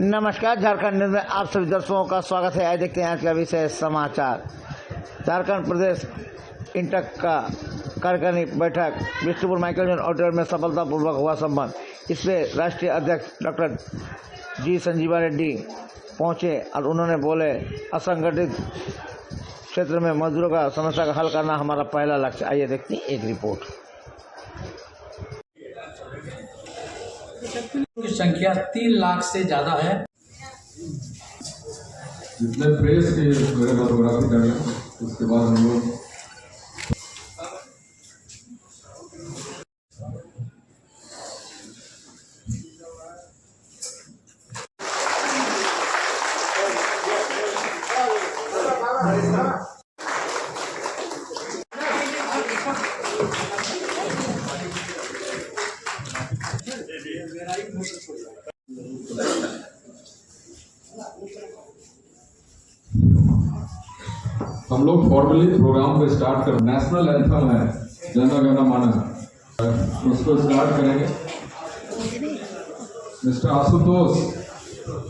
नमस्कार। झारखंड न्यूज में आप सभी दर्शकों का स्वागत है। आइए देखते हैं आज का विषय समाचार। झारखंड प्रदेश इंटक का कार्यकारिणी बैठक बिष्टुपुर माइकल ऑडिटोरियम में सफलतापूर्वक हुआ संपन्न। इसमें राष्ट्रीय अध्यक्ष डॉक्टर जी संजीवा रेड्डी पहुंचे और उन्होंने बोले, असंगठित क्षेत्र में मजदूरों का समस्या का हल करना हमारा पहला लक्ष्य। आइए देखते हैं एक रिपोर्ट। की संख्या 3 लाख से ज्यादा है। जितने प्रेस के फोटोग्राफी डाली उसके बाद हम लोग फॉर्मली प्रोग्राम को स्टार्ट कर। नेशनल एंथम है जन गण मन, उसको स्टार्ट करेंगे। मिस्टर आशुतोष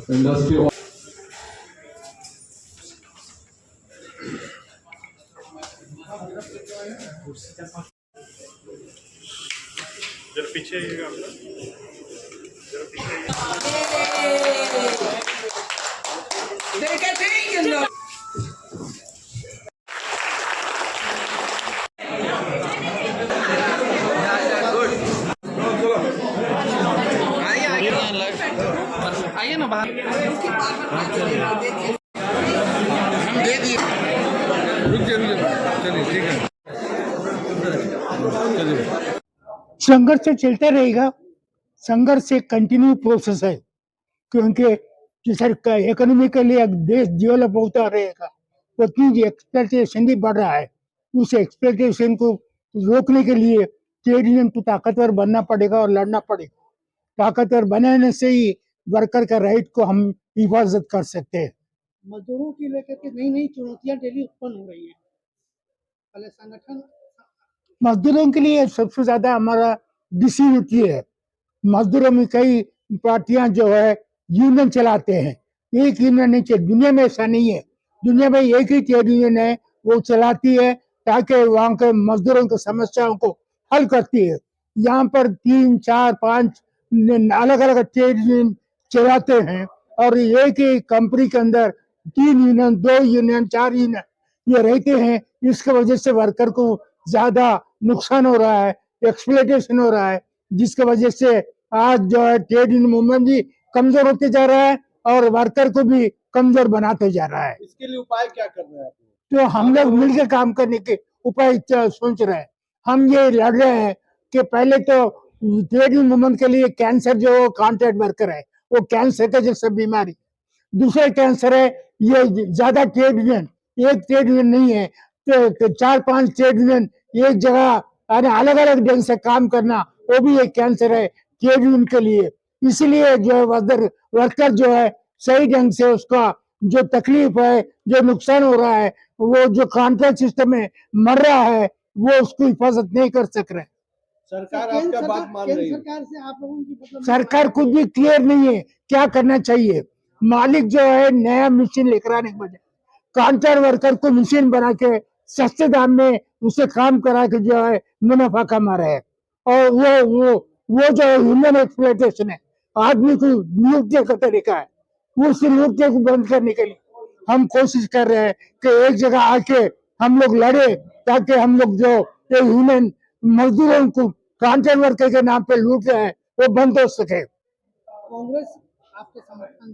इंडस्ट्री जरा पीछे आइएगा, जरा पीछे आइए ना बाहर। हम दे दिए। चलिए ठीक है, चलिए। संघर्ष से चलता रहेगा। संघर्ष एक कंटिन्यू प्रोसेस है, क्योंकि सर इकोनॉमिकली देश डेवलप होता रहेगा, उतनी एक्सप्लोइटेशन भी बढ़ रहा है। उस एक्सप्लोइटेशन को रोकने के लिए ट्रेड यूनियन को ताकतवर बनना पड़ेगा और लड़ना पड़ेगा। ताकतवर बनाने से ही वर्कर का राइट को हम हिफाजत कर सकते हैं। मजदूरों की लेकर के नई नई चुनौतियां डेली उत्पन्न हो रही है। पहले संगठन मजदूरों के लिए सबसे ज्यादा हमारा डिसयूनिटी है। मजदूरों में कई पार्टियां जो है यूनियन चलाते हैं। एक यूनियन नहीं चाहिए, दुनिया में ऐसा नहीं है। दुनिया में एक ही ट्रेड यूनियन है, वो चलाती है ताकि वहाँ के मजदूरों की समस्याओं को हल करती है। यहाँ पर 3, 4, 5 अलग अलग ट्रेड यूनियन चलाते हैं और एक ही कंपनी के अंदर 3 यूनियन, 2 यूनियन, 4 यूनियन ये रहते हैं। इसकी वजह से वर्कर को ज्यादा नुकसान हो रहा है, एक्सप्लॉइटेशन हो रहा है, जिसकी वजह से आज जो है ट्रेड यूनियन मूवमेंट भी कमजोर होते जा रहा है और वर्कर को भी कमजोर बनाते जा रहा है। इसके लिए उपाय क्या कर रहे हैं आप? तो हम लोग मिलकर काम करने के उपाय सोच रहे हैं। हम ये लड़ रहे हैं कि पहले तो ट्रेड यूनियन मूवमेंट के लिए कैंसर जो कॉन्ट्रैक्ट वर्कर है, वो कैंसर का जैसे बीमारी। दूसरा कैंसर है ये ज्यादा ट्रेड यूनियन, एक ट्रेड यूनियन नहीं है तो 4-5 ट्रेड यूनियन एक जगह अलग अलग ढंग से काम करना, वो भी एक कैंसर है ट्रेड यूनियन के लिए। इसीलिए जो है वर्कर जो है सही ढंग से उसका जो तकलीफ है, जो नुकसान हो रहा है, वो जो कॉन्ट्रैक्ट सिस्टम में मर रहा है, वो उसको हिफाजत नहीं कर सक रहे। सरकार आपका बात मान रही है? सरकार से आप लोगों की सरकार कुछ भी क्लियर नहीं है क्या करना चाहिए। मालिक जो है नया मशीन लेकर आने के बजाय कॉन्ट्रैक्ट वर्कर को मशीन बना के सस्ते दाम में उसे काम करा के जो है मुनाफा कमा रहे हैं। और वो जो ह्यूमन एक्सप्लॉइटेशन है, आदमी को नियुक्ति का तरीका है, उस नियुक्ति को बंद करने के लिए हम कोशिश कर रहे हैं कि एक जगह आके हम लोग लड़े, ताकि हम लोग जो ह्यूमन मजदूरों को कॉन्ट्रैक्ट वर्कर के नाम पे लूट रहे हैं वो बंद हो सके। कांग्रेस आपके समर्थन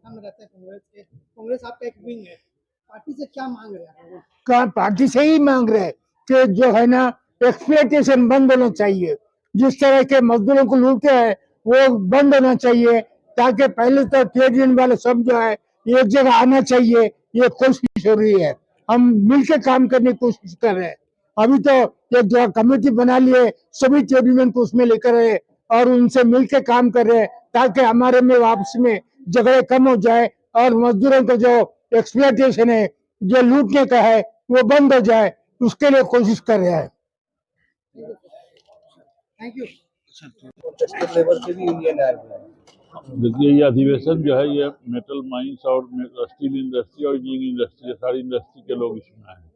में रहता है। कांग्रेस आपका एक विंग है। पार्टी से क्या मांग रहे हैं? पार्टी से ही मांग रहे हैं कि जो है ना एक्सप्लॉइटेशन बंद होना चाहिए। जिस तरह के मजदूरों को लूटते हैं वो बंद होना चाहिए, ताकि पहले तो ट्रेड यूनियन वाले सब जो है एक जगह आना चाहिए। ये कोशिश हो रही है, हम मिलकर काम करने की कोशिश कर रहे हैं। अभी तो एक जो कमेटी बना लिए, सभी ट्रेड यूनियन को उसमें लेकर आए और उनसे मिलकर काम कर रहे हैं, ताकि हमारे में वापस में झगड़े कम हो जाए और मजदूरों का जो एक्सप्लॉइटेशन है, जो लूटने का है, वो बंद हो जाए, उसके लिए कोशिश कर रहे हैं। Thank you. लेबर से भी यूनियन आए हुए हैं। देखिए, ये अधिवेशन जो है ये मेटल माइंस और स्टील इंडस्ट्री और इंजीनियरिंग इंडस्ट्री, ये सारी इंडस्ट्री के लोग इसमें आए हैं।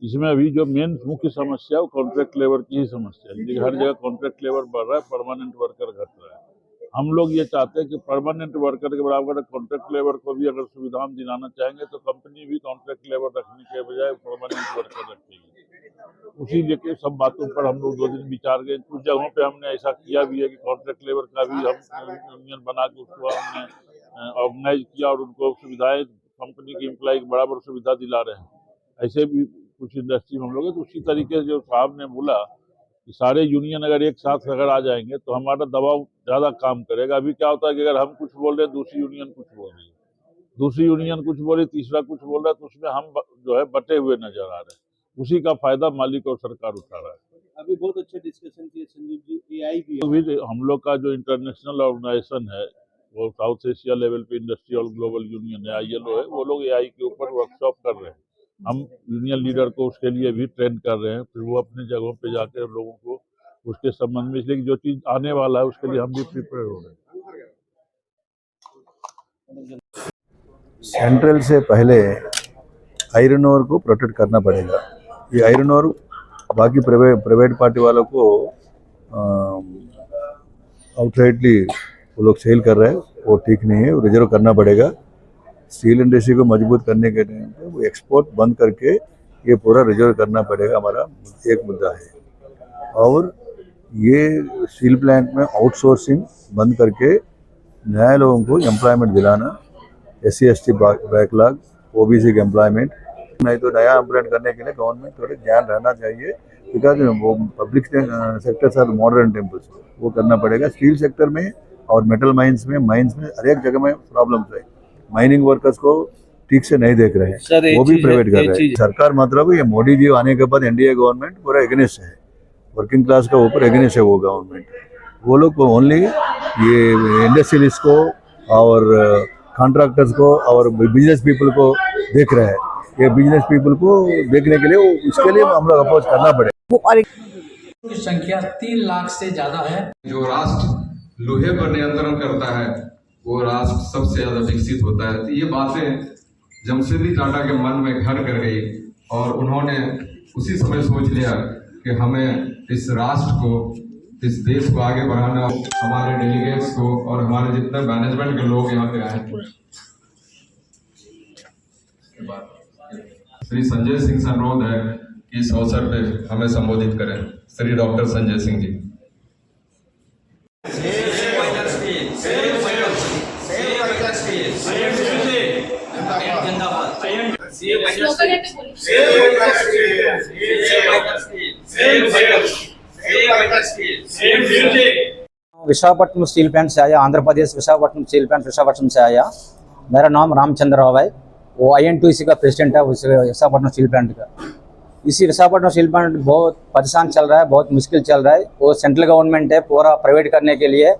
इसमें अभी जो मेन मुख्य समस्या है वो कॉन्ट्रैक्ट लेबर की ही समस्या है। देखिए, हर जगह कॉन्ट्रैक्ट लेबर बढ़ रहा है, परमानेंट वर्कर घट रहा है। हम लोग ये चाहते हैं कि परमानेंट वर्कर के बराबर कॉन्ट्रैक्ट लेबर को भी अगर सुविधा हम दिलाना चाहेंगे तो कंपनी भी कॉन्ट्रैक्ट लेबर रखने के बजाय परमानेंट वर्कर रखेगी। उसी लेके सब बातों पर हम लोग 2 दिन विचार गए। कुछ जगहों पे हमने ऐसा किया भी है कि कॉन्ट्रैक्ट लेबर का भी हम यूनियन बना के उसको हमने ऑर्गेनाइज किया और उनको सुविधाएं कंपनी की एम्प्लॉय की बराबर सुविधा दिला रहे हैं। ऐसे भी कुछ इंडस्ट्री में हम लोग तो उसी तरीके से जो साहब ने बोला कि सारे यूनियन अगर एक साथ अगर आ जाएंगे तो हमारा दबाव ज़्यादा काम करेगा। अभी क्या होता है कि अगर हम कुछ बोल रहे हैं दूसरी यूनियन कुछ बोल रही है, दूसरी यूनियन कुछ बोल रही, तीसरा कुछ बोल रहा है, तो उसमें हम जो है बटे हुए नजर आ रहे हैं। उसी का फायदा मालिक और सरकार उठा रहा है। अभी बहुत अच्छे डिस्कशन किए संजीव जी, एआई भी तो भी हम लोग का जो इंटरनेशनल ऑर्गेनाइजेशन है वो साउथ एशिया लेवल पे इंडस्ट्रियल ग्लोबल यूनियन है, ILO है, वो लोग AI के ऊपर वर्कशॉप कर रहे हैं। हम यूनियन लीडर को उसके लिए भी ट्रेन कर रहे हैं, फिर वो अपनी जगहों पे जाकर लोगों को उसके संबंध में, इसलिए जो चीज आने वाला है उसके लिए हम भी प्रिपेयर हो रहे हैं। सेंट्रल से पहले आयरन ओर को प्रोटेक्ट करना पड़ेगा। ये आयरन ओर बाकी प्राइवेट पार्टी वालों को आउटराइटली वो लोग सेल कर रहे हैं, वो ठीक नहीं है, वो रिजर्व करना पड़ेगा। स्टील इंडस्ट्री को मजबूत करने के टाइम पे वो एक्सपोर्ट बंद करके ये पूरा रिजर्व करना पड़ेगा, हमारा एक मुद्दा है। और ये स्टील प्लांट में आउटसोर्सिंग बंद करके नया लोगों को एम्प्लॉयमेंट दिलाना, SC ST बैकलॉग, OBC के एम्प्लॉयमेंट, नहीं तो नया एम्प्लॉयमेंट करने के लिए गवर्नमेंट थोड़े ध्यान रहना चाहिए, बिकॉज वो public sectors are modern temples, वो करना पड़ेगा। स्टील सेक्टर में और मेटल माइंस में हर एक जगह में प्रॉब्लम्स है। माइनिंग वर्कर्स को ठीक से नहीं देख रहे हैं, वो भी प्राइवेट कर रहे हैं। सरकार मतलब ये मोदी जी आने के बाद NDA गवर्नमेंट पूरा एगेंस्ट है, वर्किंग क्लास का ऊपर एगेंस्ट है वो गवर्नमेंट। वो लोग को ओनली ये इंडस्ट्रियलिस्ट को और कॉन्ट्रैक्टर्स को और बिजनेस पीपल को देख रहे हैं। ये बिजनेस पीपल को देखने के लिए इसके लिए हम लोग अपोज करना पड़ेगा। की संख्या 3 लाख से ज्यादा है। जो राष्ट्र लोहे पर नियंत्रण करता है वो राष्ट्र सबसे ज्यादा विकसित होता है। तो ये बातें जमशेदजी टाटा के मन में घर कर गई और उन्होंने उसी समय सोच लिया कि हमें इस राष्ट्र को, इस देश को आगे बढ़ाना। हमारे डेलीगेट्स को और हमारे जितने मैनेजमेंट के लोग यहाँ पे आए, श्री संजय सिंह से अनुरोध है कि इस अवसर पे हमें संबोधित करें। Shri doctor Sanjay Singh ji. Visakhapatnam steel plant से आया, आंध्र प्रदेश विशाखापट्टनम स्टील प्लांट विशाखापट्टनम से आया। मेरा नाम रामचंद्र राव है, वो INTUC का प्रेसिडेंट है विशाखापट्टनम स्टील प्लांट का। इसी विशाखापट्टनम स्टील प्लांट बहुत परेशान चल रहा है, बहुत मुश्किल चल रहा है। वो सेंट्रल गवर्नमेंट है पूरा प्राइवेट करने के लिए,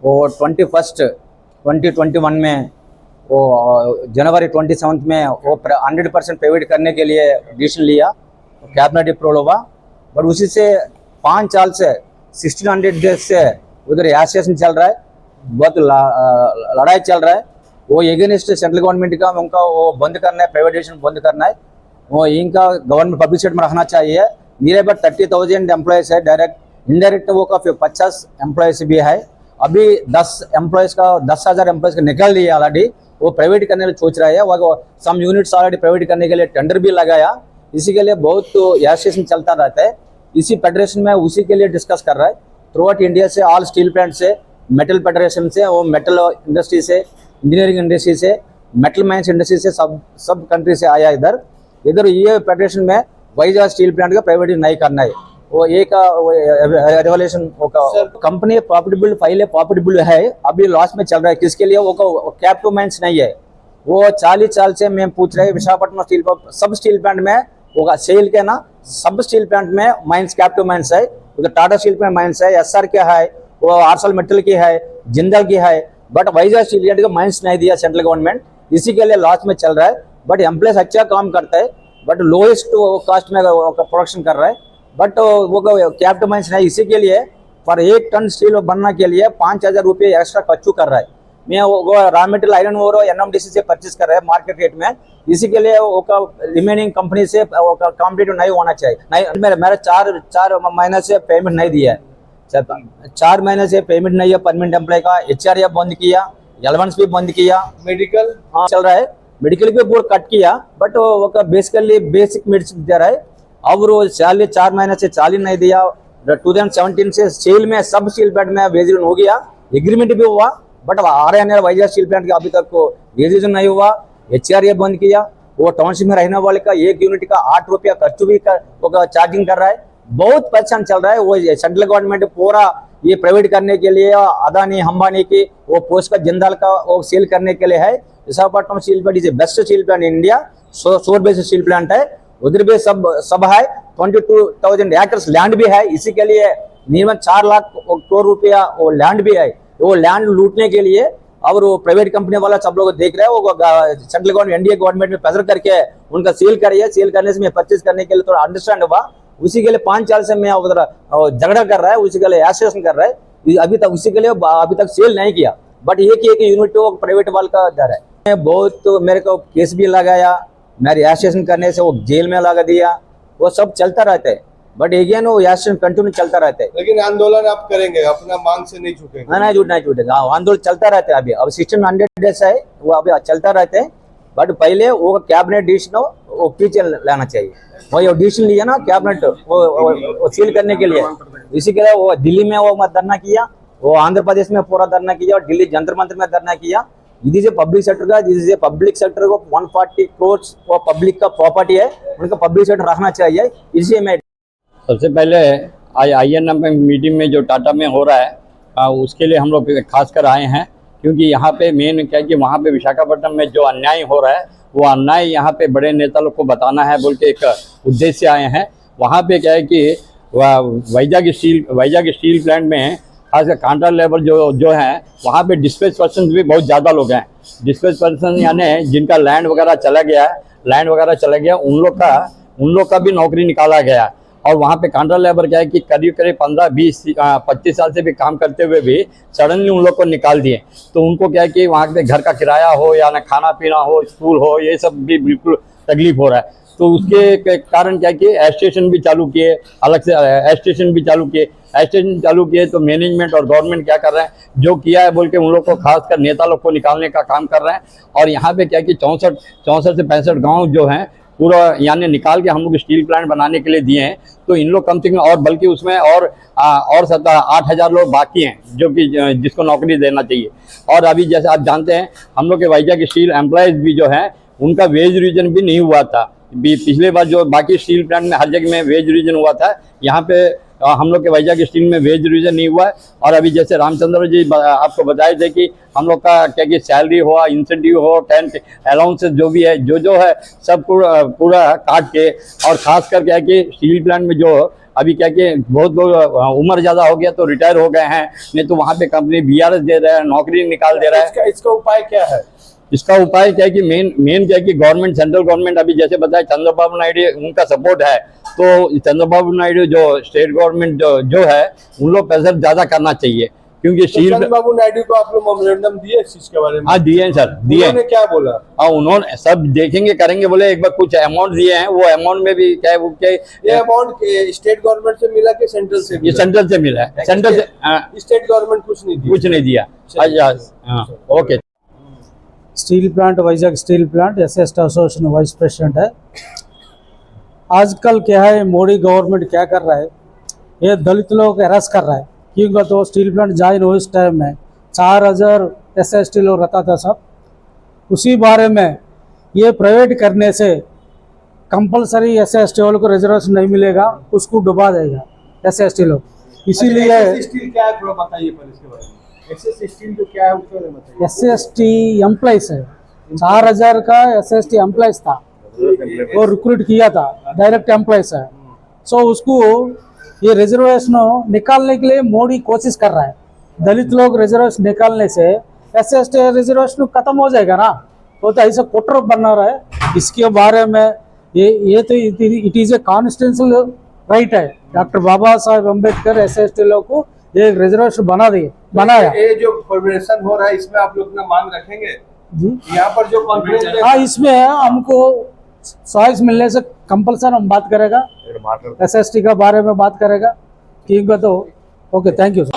वो 2021 में वो जनवरी 27 में वो 100% प्राइवेट करने के लिए डिसीजन लिया, कैबिनेट अप्रूवल हुआ। बट उसी से 5 साल से 1600 डेज से उधर एसोसिएशन चल रहा है, बहुत लड़ाई चल रहा है। वो एगेंस्ट सेंट्रल गवर्नमेंट का उनका वो बंद करना है, प्राइवेटाइजेशन बंद करना है। वो इनका गवर्नमेंट पब्लिक सेक्टर में रखना चाहिए। नियर अबाउट 30,000 एम्प्लॉयज़ है, डायरेक्ट इनडायरेक्ट वो का 50 एम्प्लॉयज़ भी है। अभी 10,000 एम्प्लॉयज़ का निकल लिया ऑलरेडी, वो प्राइवेट करने के लिए सोच रहा है। वो सम यूनिट्स ऑलरेडी प्राइवेट करने के लिए टेंडर भी लगाया। इसी के लिए बहुत एसोसिएशन चलता रहता है। इसी फेडरेशन में उसी के लिए डिस्कस कर रहा है थ्रू आउट इंडिया से, ऑल स्टील प्लांट से, मेटल फेडरेशन से, वो मेटल इंडस्ट्री से, इंजीनियरिंग इंडस्ट्री से, मेटल माइंस इंडस्ट्री से, सब कंट्री से आया इधर ये फेडरेशन में वाइजाग स्टील प्लांट का प्राइवेट नहीं करना है। वो एक revolution company profitable file profitable है, अभी लॉस में चल रहा है। किसके लिए? वो कैप्टिव माइंस नहीं है। वो 40 साल से मैं पूछ रहे विशाखापट्टनम स्टील सब स्टील प्लांट में वो सेल के ना, सब स्टील प्लांट में माइंस कैप्टिव माइंस है। उधर टाटा स्टील प्लांट माइंस है, SR के है, वो आर्सल मेटल की है, जिंदल की है। बट वाइजाग स्टील प्लांट को माइंस नहीं दिया सेंट्रल गवर्नमेंट, इसी के लिए लॉस में चल रहा है। बट एम्प्लॉयज अच्छा काम करता है, बट लोएस्ट कास्ट में प्रोडक्शन कर रहा है, बट वो कैप्टिव माइंस नहीं। इसी के लिए पर 1 टन स्टील बनने के लिए 5,000 रुपये एक्स्ट्रा खर्चू कर रहा है। मैं वो raw material iron ore NMDC से परचेज कर रहा है मार्केट रेट में। इसी के लिए वो रिमेनिंग कंपनी से कॉम्पिटिटिव नहीं होना चाहिए। नहीं, मेरा 4 महीने से पेमेंट नहीं दिया है। 4 महीने से पेमेंट नहीं है परमानेंट एम्प्लॉय का। HRA बंद किया, एलेवेंस भी बंद किया, मेडिकल हाँ चल रहा है, मेडिकल भी बोर्ड कट किया, बट वो बेसिकली बेसिक मेडिसिन दे रहा है। अब वो सैलरी 4 महीने से चालू नहीं दिया। 2017 से स्टील में सब स्टील प्लांट में वेज रिविजन हो गया, एग्रीमेंट भी हुआ, but RNL Vizag steel plant का अभी तक वेज रिविजन नहीं हुआ। HRA बंद किया। वो टाउनशिप में रहने वाले का 1 यूनिट का 8 रुपया खर्च भी चार्जिंग कर रहा है। बहुत परेशान चल रहा है। वो सेंट्रल गवर्नमेंट पूरा ये प्राइवेट करने के लिए अदानी अंबानी की वो पोस्ट का जिंदाल का वो सेल करने के लिए है। Visakhapatnam steel plant is best steel plant in India, सोर बेस्ड स्टील प्लांट है। उधर भी सब है। 22,000 एकर्स लैंड भी है। इसी के लिए नियमन 4 लाख करोड़ रुपया वो लैंड भी है। वो लैंड लूटने के लिए और वो प्राइवेट कंपनी वाला सब लोग देख रहे हैं। वो सेंट्रल गवर्नमेंट NDA गवर्नमेंट में प्रेशर करके उनका सेल करिए। सेल करने से मैं परचेज करने के लिए थोड़ा अंडरस्टैंड हुआ। उसी के लिए 5 साल से मैं उधर झगड़ा कर रहा है, उसी के लिए एसोसिएशन कर रहा है। अभी तक उसी के लिए अभी तक सेल नहीं किया, बट एक यूनिट वो प्राइवेट वाल का दर है। मैं बहुत मेरे को केस भी लगाया, मेरी एसोसिएशन करने से वो जेल में लगा दिया। वो सब चलता रहता है, बट अगेन वो एसोसिएशन कंटिन्यू चलता रहता है। लेकिन आंदोलन आप करेंगे, अपना मांग से नहीं छूटेंगे? नहीं छूटेगा। आंदोलन चलता रहता है। अभी अब 1600 डेज है, वो अभी चलता रहते हैं। बट पहले वो कैबिनेट डिसीजन वो पीछे लाना चाहिए। वही डिसीजन लिया ना कैबिनेट वो सील करने के लिए। इसी के लिए वो दिल्ली में वो धरना किया, वो आंध्र प्रदेश में पूरा धरना किया, और दिल्ली जंतर मंतर में धरना किया। इधर से पब्लिक सेक्टर का, जिससे पब्लिक सेक्टर को 140 करोड़ वो पब्लिक का प्रॉपर्टी है, उनका पब्लिक सेक्टर रखना चाहिए। इसलिए मैं सबसे पहले आज INM मीटिंग में जो टाटा में हो रहा है उसके लिए हम लोग खास कर आए हैं, क्योंकि यहाँ पे मेन क्या है कि वहाँ पे विशाखापट्टनम में जो अन्याय हो रहा है वो अन्याय यहाँ पे बड़े नेता लोग को बताना है बोल के एक उद्देश्य से आए हैं। वहाँ पे क्या है कि वाइजाग स्टील प्लांट में खासकर कॉन्ट्रैक्ट लेबर जो है वहाँ पे डिस्प्लेस पर्सन भी बहुत ज़्यादा लोग हैं। डिस्प्लेस पर्सन यानी जिनका लैंड वगैरह चला गया, उन लोग का भी नौकरी निकाला गया। और वहाँ पे कॉन्ट्रैक्ट लेबर क्या है कि करीब 15, 20, 25 साल से भी काम करते हुए भी सडनली उन लोग को निकाल दिए। तो उनको क्या है कि वहाँ पे घर का किराया हो या ना खाना पीना हो, स्कूल हो, ये सब भी बिल्कुल तकलीफ हो रहा है। तो उसके कारण क्या है कि एस्टेशन भी चालू किए, अलग से एस्टेशन चालू किए। तो मैनेजमेंट और गवर्नमेंट क्या कर रहे हैं, जो किया है बोल के उन लोग को खासकर नेता लोग को निकालने का काम कर रहे हैं। और यहाँ पे क्या है कि 64 से 65 गाँव जो हैं पूरा यानी निकाल के हम लोग स्टील प्लांट बनाने के लिए दिए हैं। तो इन लोग कम से कम और बल्कि उसमें और 8,000 लोग बाकी हैं जो कि जिसको नौकरी देना चाहिए। और अभी जैसे आप जानते हैं हम लोग के वाइजाग स्टील एम्प्लॉयज़ भी जो है उनका वेज रिविजन भी नहीं हुआ था। पिछले बार जो बाकी स्टील प्लांट में हर जगह में वेज रिविजन हुआ था, यहाँ पे हम लोग के वाइजाग स्टील में वेज रिविजन नहीं हुआ है। और अभी जैसे रामचंद्र जी आपको बताए थे कि हम लोग का क्या कि सैलरी हो, इंसेंटिव हो, टेंथ अलाउंसेस जो भी है जो है सब पूरा काट के। और खास कर क्या है कि स्टील प्लांट में जो अभी क्या कि बहुत लोग उम्र ज़्यादा हो गया तो रिटायर हो गए हैं, नहीं तो वहाँ पे कंपनी BRS दे रहा है, नौकरी निकाल दे रहा है। इसका उपाय क्या है? इसका उपाय क्या है कि मेन क्या है कि गवर्नमेंट, सेंट्रल गवर्नमेंट अभी जैसे बताया चंद्रबाबू नायडू उनका सपोर्ट है, तो चंद्रबाबू नायडू जो स्टेट गवर्नमेंट जो है उन लोग प्रेशर ज़्यादा करना चाहिए। क्योंकि चंद्रबाबू नायडू को आप लोग मेमोरेंडम दिए इस चीज के बारे में? हाँ दिए सर, दिए। उन्होंने क्या बोला? हाँ उन्होंने सब देखेंगे करेंगे बोले। एक बार कुछ अमाउंट दिए हैं, वो अमाउंट में भी क्या है वो क्या ये अमाउंट स्टेट गवर्नमेंट से मिला कि सेंट्रल से? ये सेंट्रल से मिला है। सेंट्रल से स्टेट गवर्नमेंट कुछ नहीं दिया। अच्छा okay. Steel plant Vizag steel plant SC association vice president है। आजकल क्या है मोदी गवर्नमेंट क्या कर रहा है, ये दलित लोग हरास कर रहा है। क्योंकि तो स्टील प्लांट ज्वाइन हो इस टाइम में 4000 SC लोग रहता था सब। उसी बारे में ये प्राइवेट करने से कंपलसरी SC वालों को रिजर्वेशन नहीं मिलेगा, उसको डुबा देगा SC लोग। इसीलिए स्टील क्या है थोड़ा बताइए पहले इसके बारे में। स्टील तो क्या है उसके बारे में बताइए। SC एम्प्लॉइज है, 4000 का SC एम्प्लॉइज था, वो रिक्रूट किया था, डायरेक्ट एम्प्लॉइज है। सो उसको ये रिजर्वेशन निकालने के लिए मोदी कोशिश कर रहा है। दलित लोग रिजर्वेशन निकालने से SC रिजर्वेशन खत्म हो जाएगा ना, वो तो ऐसा कोटर बना रहा है। इसके बारे में ये तो it is a constitutional right है। डॉक्टर बाबा साहेब अम्बेडकर SC लोग को एक रिजर्वेशन बनाया। ये जो कॉर्पोरेशन हो रहा है इसमें आप लोग अपना मांग रखेंगे जी यहाँ पर जो कॉन्फ्रेंस हाँ, इसमें हमको चॉइस मिलने से कंपल्सन हम बात करेगा, SST का बारे में बात करेगा, ठीक है। तो ओके, थैंक यू सर।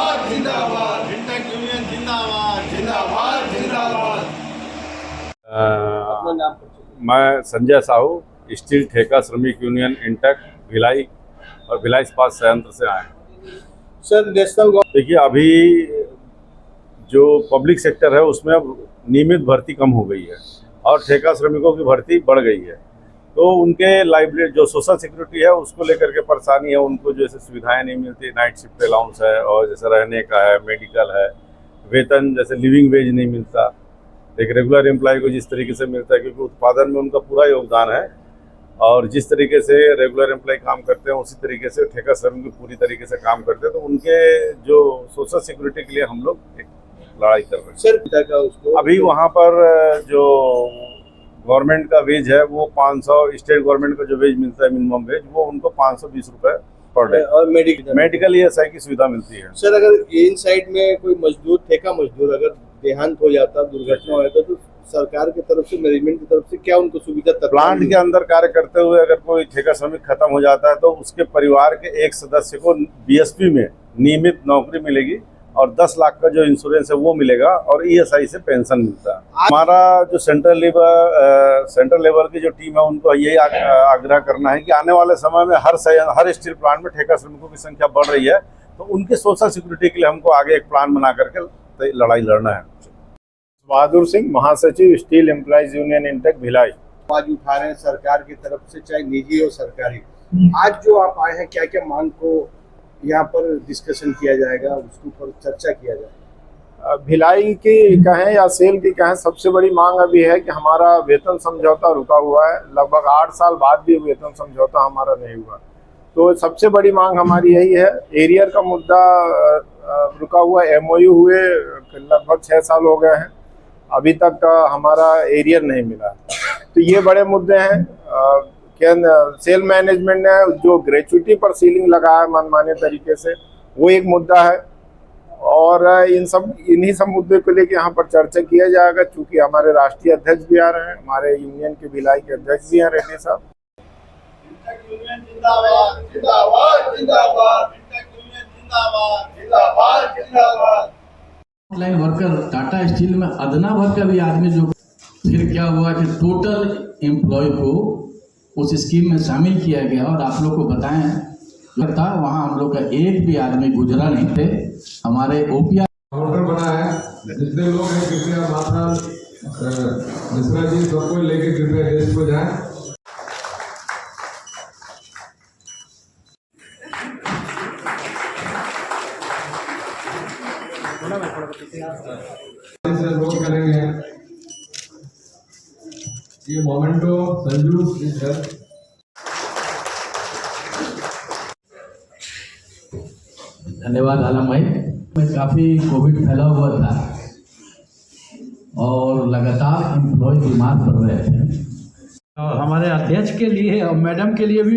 अपना नाम मैं संजय साहू, स्टील ठेका श्रमिक यूनियन इंटक भिलाई और भिलाई इस्पात संयंत्र से आए हैं। सर नेशनल देखिए, अभी जो पब्लिक सेक्टर है उसमें अब नियमित भर्ती कम हो गई है और ठेका श्रमिकों की भर्ती बढ़ गई है, तो उनके लाइब्रेरी जो सोशल सिक्योरिटी है उसको लेकर के परेशानी है। उनको जैसे सुविधाएं नहीं मिलती, नाइट शिफ्ट अलाउंस है और जैसे रहने का है, मेडिकल है, वेतन जैसे लिविंग वेज नहीं मिलता एक रेगुलर एम्प्लॉय को जिस तरीके से मिलता है, क्योंकि उत्पादन में उनका पूरा योगदान है और जिस तरीके से रेगुलर एम्प्लॉय काम करते हैं उसी तरीके से ठेका श्रमिक पूरी तरीके से काम करते हैं। तो उनके जो सोशल सिक्योरिटी के लिए हम लोग एक लड़ाई कर रहे हैं। सर पिता का उसको अभी वहाँ पर जो गवर्नमेंट का वेज है वो 500, स्टेट गवर्नमेंट का जो वेज मिलता है मिनिमम वेज, वो उनको 520 रुपये पर डे और मेडिकल ESI की सुविधा मिलती है। सर अगर इन साइड में कोई मजदूर, ठेका मजदूर अगर देहांत हो जाता, दुर्घटना हो जाता, तो सरकार की तरफ से, मैनेजमेंट की तरफ से क्या उनको सुविधा? प्लांट के अंदर कार्य करते हुए अगर कोई ठेका श्रमिक खत्म हो जाता है तो उसके परिवार के एक सदस्य को BSP में नियमित नौकरी मिलेगी और 10 लाख का जो इंश्योरेंस है वो मिलेगा और ESI से पेंशन मिलता है। हमारा जो सेंट्रल लेवल की जो टीम है उनको यही आग्रह करना है कि आने वाले समय में हर स्टील प्लांट में ठेका श्रमिकों की संख्या बढ़ रही है, तो उनके सोशल सिक्योरिटी के लिए हमको आगे एक प्लान बना करके लड़ाई लड़ना है। बहादुर सिंह, महासचिव, steel employees union INTUC Bhilai. आवाज उठा रहे हैं सरकार की तरफ से, चाहे निजी हो सरकारी। आज जो आप आए हैं, क्या क्या मांग को यहाँ पर डिस्कशन किया जाएगा, उसके ऊपर चर्चा किया जाएगा? भिलाई की कहें या सेल की कहें, सबसे बड़ी मांग अभी है कि हमारा वेतन समझौता रुका हुआ है। लगभग 8 साल बाद भी वेतन समझौता हमारा नहीं हुआ, तो सबसे बड़ी मांग हमारी यही है। एरियर का मुद्दा रुका हुआ, MOU हुए लगभग 6 साल हो गए हैं, अभी तक हमारा एरियर नहीं मिला। तो ये बड़े मुद्दे हैं। सेल मैनेजमेंट ने जो ग्रेचुइटी पर सीलिंग लगाया है मनमाने तरीके से, वो एक मुद्दा है और इन्हीं सब मुद्दे को लेकर यहाँ पर चर्चा किया जाएगा। चूंकि हमारे राष्ट्रीय अध्यक्ष भी आ रहे हैं, हमारे यूनियन के भिलाई के अध्यक्ष भी हैं, रेड्डी साहब। लाइन वर्कर टाटा स्टील में अदना भर का भी आदमी जो, फिर क्या हुआ कि टोटल एम्प्लॉय को उस स्कीम में शामिल किया गया और आप लोग को बताएं था वहाँ हम लोग का एक भी आदमी गुजरा नहीं थे। हमारे OPR काउंटर बना है, जितने लोग हैं कृपया माता मिश्रा जी सबको लेके कृपया डेस्क को जाएं। करेंगे ये मोमेंटो संजू धन्यवाद आलम भाई। में काफ़ी कोविड फैला हुआ था और लगातार एम्प्लॉय बीमार पड़ रहे थे, और हमारे अध्यक्ष के लिए और मैडम के लिए भी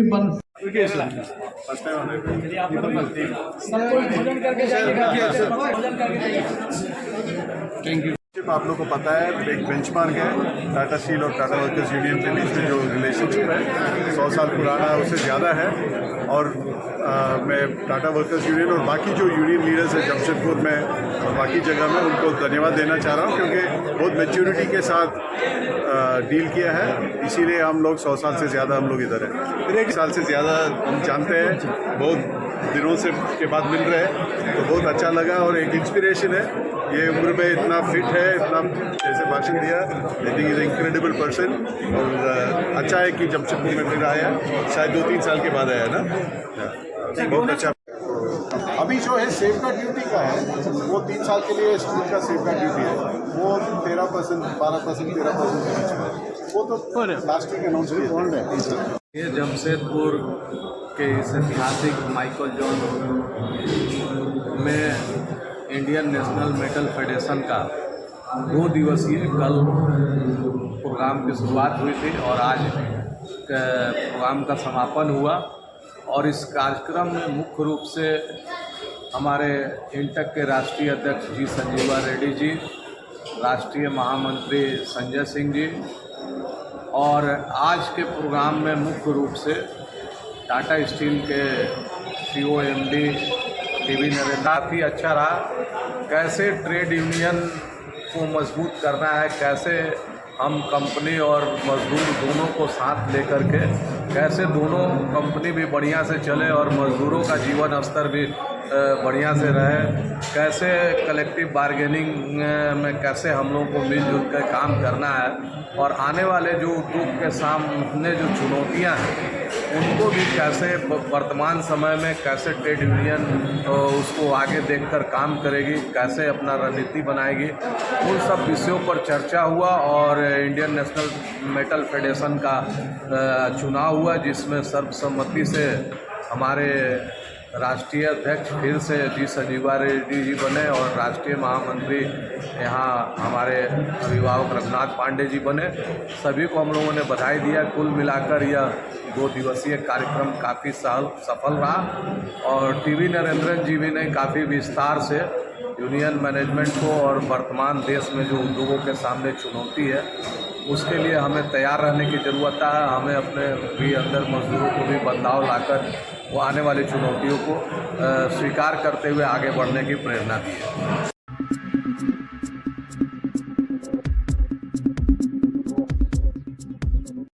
थैंक यू। आप लोग को पता है एक बेंचमार्क है टाटा स्टील और टाटा वर्कर्स यूनियन के बीच में जो रिलेशनशिप है 100 साल पुराना है, उससे ज़्यादा है। और मैं टाटा वर्कर्स यूनियन और बाकी जो यूनियन लीडर्स हैं जमशेदपुर में और बाकी जगह में उनको धन्यवाद देना चाह रहा हूँ, क्योंकि बहुत मैच्योरिटी के साथ डील किया है, इसीलिए हम लोग 100 साल से ज़्यादा हम लोग इधर हैं। फिर 1 साल से ज़्यादा हम जानते हैं, बहुत दिनों से के बाद मिल रहे हैं, तो बहुत अच्छा लगा और एक इंस्पिरेशन है। ये उम्र में इतना फिट है, इतना जैसे भाषण दिया, I think is incredible person. और अच्छा है कि जमशेदपुर में फिर आया, शायद 2-3 साल के बाद आया ना, बहुत अच्छा। अभी जो है सेफ गार्ड ड्यूटी का है, वो 3 साल के लिए स्कूल का सेफ गार्ड ड्यूटी है, वो 13%, 12%, 13% के बीच में, वो तो लास्ट वीक अनाउंस किया। ये जमशेदपुर के इस ऐतिहासिक माइकल जॉन में इंडियन नेशनल मेटल फेडरेशन का 2 दिवसीय कल प्रोग्राम की शुरुआत हुई थी और आज प्रोग्राम का समापन हुआ। और इस कार्यक्रम में मुख्य रूप से हमारे इंटक के राष्ट्रीय अध्यक्ष जी संजीवा रेड्डी जी, राष्ट्रीय महामंत्री संजय सिंह जी, और आज के प्रोग्राम में मुख्य रूप से टाटा स्टील के CEO MD टीवी नरेंद्र। काफ़ी अच्छा रहा, कैसे ट्रेड यूनियन को मजबूत करना है, कैसे हम कंपनी और मजदूर दोनों को साथ लेकर के कैसे दोनों कंपनी भी बढ़िया से चले और मजदूरों का जीवन स्तर भी बढ़िया से रहे, कैसे कलेक्टिव बार्गेनिंग में कैसे हम लोगों को मिलजुल कर काम करना है, और आने वाले जो उद्योग के सामने जो चुनौतियां हैं उनको भी कैसे वर्तमान समय में कैसे ट्रेड यूनियन उसको आगे देखकर काम करेगी, कैसे अपना रणनीति बनाएगी, उन सब विषयों पर चर्चा हुआ। और इंडियन नेशनल मेटल फेडरेशन का चुनाव हुआ, जिसमें सर्वसम्मति से हमारे राष्ट्रीय अध्यक्ष फिर से जी संजीवा रेड्डी जी बने और राष्ट्रीय महामंत्री यहाँ हमारे अभिभावक रघुनाथ पांडे जी बने। सभी को हम लोगों ने बधाई दिया। कुल मिलाकर यह 2 दिवसीय कार्यक्रम काफ़ी सफल रहा और टीवी नरेंद्रन जी भी ने काफ़ी विस्तार से यूनियन मैनेजमेंट को और वर्तमान देश में जो उद्योगों के सामने चुनौती है उसके लिए हमें तैयार रहने की ज़रूरत है। हमें अपने भी अंदर मजदूरों को भी बदलाव लाकर वो आने वाली चुनौतियों को स्वीकार करते हुए आगे बढ़ने की प्रेरणा दी है।